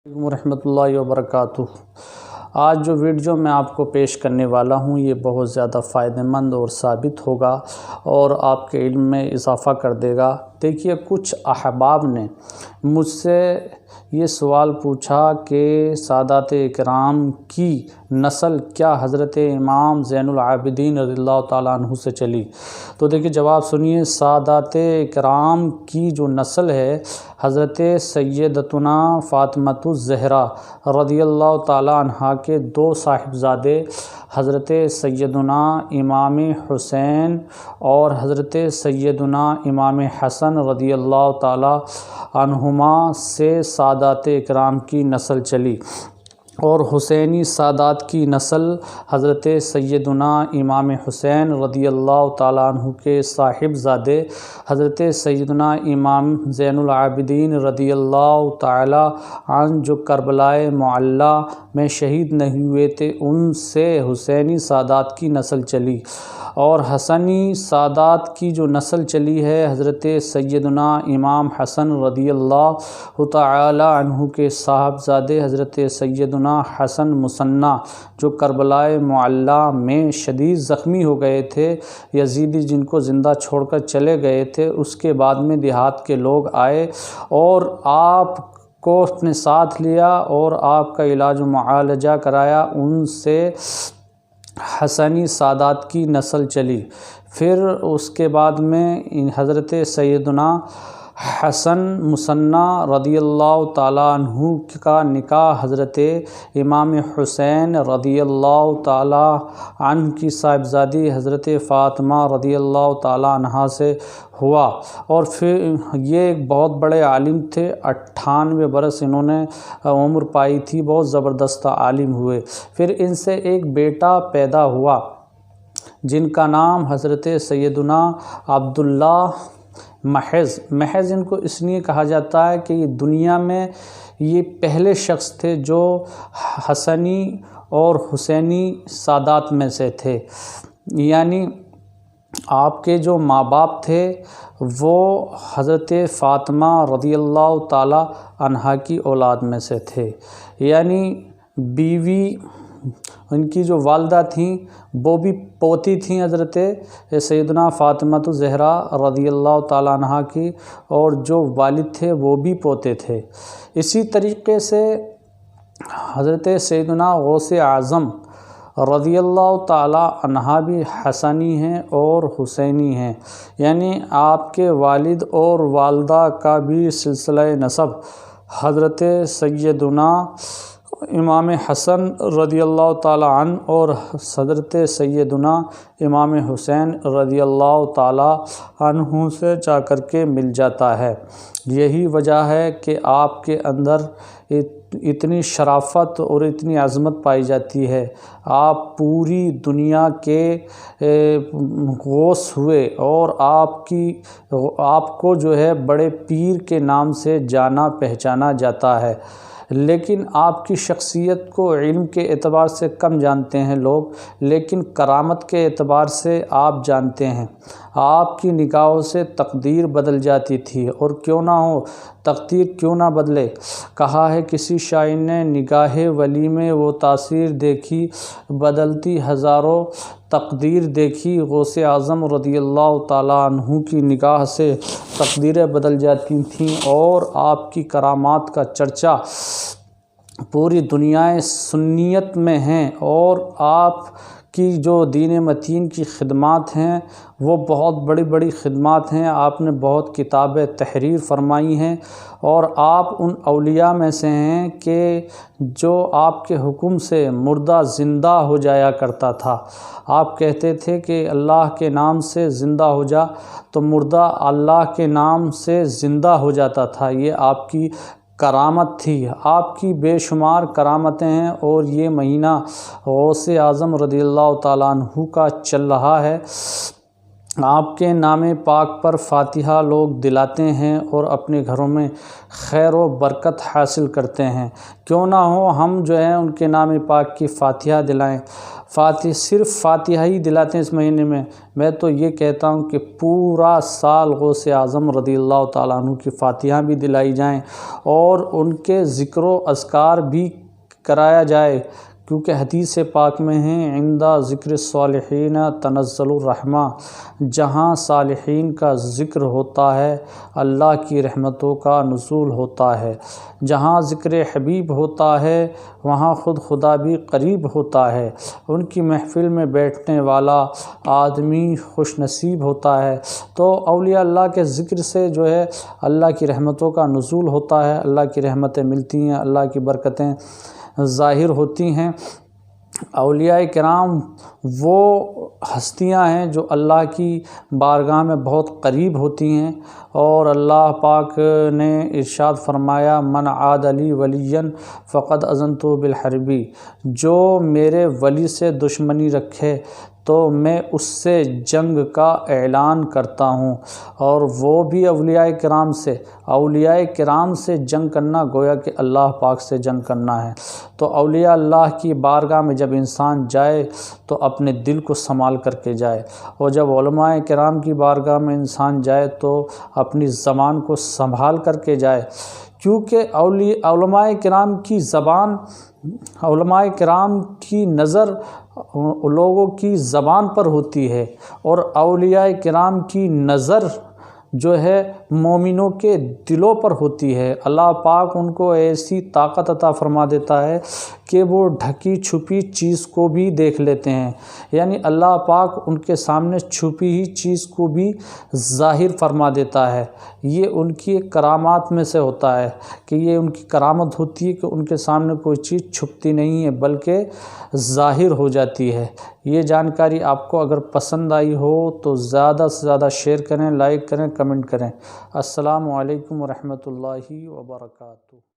ورحمۃ اللہ وبرکاتہ۔ آج جو ویڈیو میں آپ کو پیش کرنے والا ہوں یہ بہت زیادہ فائدہ مند اور ثابت ہوگا اور آپ کے علم میں اضافہ کر دے گا۔ دیکھیے، کچھ احباب نے مجھ سے یہ سوال پوچھا کہ سادات اکرام کی نسل کیا حضرت امام زین العابدین رضی اللہ تعالیٰ عنہ سے چلی؟ تو دیکھیے جواب سنیے۔ سادات اکرام کی جو نسل ہے حضرت سیدتنا فاطمۃ الزہرا رضی اللہ تعالیٰ عنہ کے دو صاحبزادے حضرت سیدنا امام حسین اور حضرت سیدنا امام حسن رضی اللہ تعالیٰ عنہما سے سادات اکرام کی نسل چلی، اور حسینی سادات کی نسل حضرت سیدنا امام حسین رضی اللہ تعالیٰ عنہ کے صاحبزادے حضرت سیدنا امام زین العابدین رضی اللہ تعالیٰ عنہ جو کربلائے معلیٰ میں شہید نہیں ہوئے تھے، ان سے حسینی سادات کی نسل چلی۔ اور حسنی سادات کی جو نسل چلی ہے حضرت سیدنا امام حسن رضی اللہ تعالی عنہ کے صاحبزادے حضرت سیدنا حسن مثنیٰ جو کربلائے معلیٰ میں شدید زخمی ہو گئے تھے، یزیدی جن کو زندہ چھوڑ کر چلے گئے تھے، اس کے بعد میں دیہات کے لوگ آئے اور آپ کو اپنے ساتھ لیا اور آپ کا علاج و معالجہ کرایا، ان سے حسنی سادات کی نسل چلی۔ پھر اس کے بعد میں حضرت سیدنا حسن مثنیٰ رضی اللہ تعالیٰ عنہ کا نکاح حضرت امام حسین رضی اللہ تعالیٰ عنہ کی صاحبزادی حضرت فاطمہ رضی اللہ تعالیٰ عنہ سے ہوا، اور پھر یہ ایک بہت بڑے عالم تھے، 98 برس انہوں نے عمر پائی تھی، بہت زبردست عالم ہوئے۔ پھر ان سے ایک بیٹا پیدا ہوا جن کا نام حضرت سیدنا عبداللہ محض ان کو اس لیے کہا جاتا ہے کہ یہ دنیا میں یہ پہلے شخص تھے جو حسنی اور حسینی سادات میں سے تھے، یعنی آپ کے جو ماں باپ تھے وہ حضرت فاطمہ رضی اللہ تعالی عنہا کی اولاد میں سے تھے، یعنی بیوی ان کی جو والدہ تھیں وہ بھی پوتی تھیں حضرت سیدنا فاطمۃ الزہرا رضی اللہ تعالیٰ عنہ کی، اور جو والد تھے وہ بھی پوتے تھے۔ اسی طریقے سے حضرت سیدنا غوث اعظم رضی اللہ تعالیٰ عنہ بھی حسنی ہیں اور حسینی ہیں، یعنی آپ کے والد اور والدہ کا بھی سلسلہ نسب حضرت سیدنا امام حسن رضی اللہ تعالیٰ عنہ اور حضرت سیدنا امام حسین رضی اللہ تعالیٰ عنہ سے جا کر کے مل جاتا ہے۔ یہی وجہ ہے کہ آپ کے اندر اتنی شرافت اور اتنی عظمت پائی جاتی ہے۔ آپ پوری دنیا کے غوث ہوئے اور آپ کو جو ہے بڑے پیر کے نام سے جانا پہچانا جاتا ہے، لیکن آپ کی شخصیت کو علم کے اعتبار سے کم جانتے ہیں لوگ، لیکن کرامت کے اعتبار سے آپ جانتے ہیں۔ آپ کی نگاہوں سے تقدیر بدل جاتی تھی، اور کیوں نہ ہو، تقدیر کیوں نہ بدلے۔ کہا ہے کسی شاعر نے، نگاہ ولی میں وہ تاثیر دیکھی بدلتی ہزاروں تقدیر دیکھی۔ غوث اعظم رضی اللہ تعالیٰ عنہ کی نگاہ سے تقدیریں بدل جاتی تھیں، اور آپ کی کرامات کا چرچا پوری دنیا سنیت میں ہیں، اور آپ کی جو دین متین کی خدمات ہیں وہ بہت بڑی بڑی خدمات ہیں۔ آپ نے بہت کتابیں تحریر فرمائی ہیں، اور آپ ان اولیاء میں سے ہیں کہ جو آپ کے حکم سے مردہ زندہ ہو جایا کرتا تھا۔ آپ کہتے تھے کہ اللہ کے نام سے زندہ ہو جا، تو مردہ اللہ کے نام سے زندہ ہو جاتا تھا۔ یہ آپ کی کرامت تھی، آپ کی بے شمار کرامتیں ہیں، اور یہ مہینہ غوث اعظم رضی اللہ تعالیٰ عنہ کا چل رہا ہے۔ آپ کے نام پاک پر فاتحہ لوگ دلاتے ہیں اور اپنے گھروں میں خیر و برکت حاصل کرتے ہیں۔ کیوں نہ ہو ہم جو ہے ان کے نام پاک کی فاتحہ دلائیں۔ صرف فاتحہ ہی دلاتے ہیں اس مہینے میں تو یہ کہتا ہوں کہ پورا سال غوث اعظم رضی اللہ تعالیٰ عنہ کی فاتحہ بھی دلائی جائیں اور ان کے ذکر و اذکار بھی کرایا جائے، کیونکہ حدیث پاک میں ہیں عند ذکر الصالحین تنزل الرحمہ، جہاں صالحین کا ذکر ہوتا ہے اللہ کی رحمتوں کا نزول ہوتا ہے، جہاں ذکر حبیب ہوتا ہے وہاں خود خدا بھی قریب ہوتا ہے، ان کی محفل میں بیٹھنے والا آدمی خوش نصیب ہوتا ہے۔ تو اولیاء اللہ کے ذکر سے جو ہے اللہ کی رحمتوں کا نزول ہوتا ہے، اللہ کی رحمتیں ملتی ہیں، اللہ کی برکتیں ظاہر ہوتی ہیں۔ اولیاء کرام وہ ہستیاں ہیں جو اللہ کی بارگاہ میں بہت قریب ہوتی ہیں، اور اللہ پاک نے ارشاد فرمایا من عاد لی ولیا فقد اذنتہ بالحرب، جو میرے ولی سے دشمنی رکھے تو میں اس سے جنگ کا اعلان کرتا ہوں، اور وہ بھی اولیاء کرام سے جنگ کرنا گویا کہ اللہ پاک سے جنگ کرنا ہے۔ تو اولیاء اللہ کی بارگاہ میں جب انسان جائے تو اپنے دل کو سنبھال کر کے جائے، اور جب علماء کرام کی بارگاہ میں انسان جائے تو اپنی زبان کو سنبھال کر کے جائے، کیونکہ علماء کرام کی زبان، علماء کرام کی نظر لوگوں کی زبان پر ہوتی ہے، اور اولیاء کرام کی نظر جو ہے مومنوں کے دلوں پر ہوتی ہے۔ اللہ پاک ان کو ایسی طاقت عطا فرما دیتا ہے کہ وہ ڈھکی چھپی چیز کو بھی دیکھ لیتے ہیں، یعنی اللہ پاک ان کے سامنے چھپی ہی چیز کو بھی ظاہر فرما دیتا ہے۔ یہ ان کی ایک کرامات میں سے ہوتا ہے کہ یہ ان کی کرامت ہوتی ہے کہ ان کے سامنے کوئی چیز چھپتی نہیں ہے بلکہ ظاہر ہو جاتی ہے۔ یہ جانکاری آپ کو اگر پسند آئی ہو تو زیادہ سے زیادہ شیئر کریں، لائک کریں، کمنٹ کریں۔ السلام علیکم ورحمۃ اللہ وبرکاتہ۔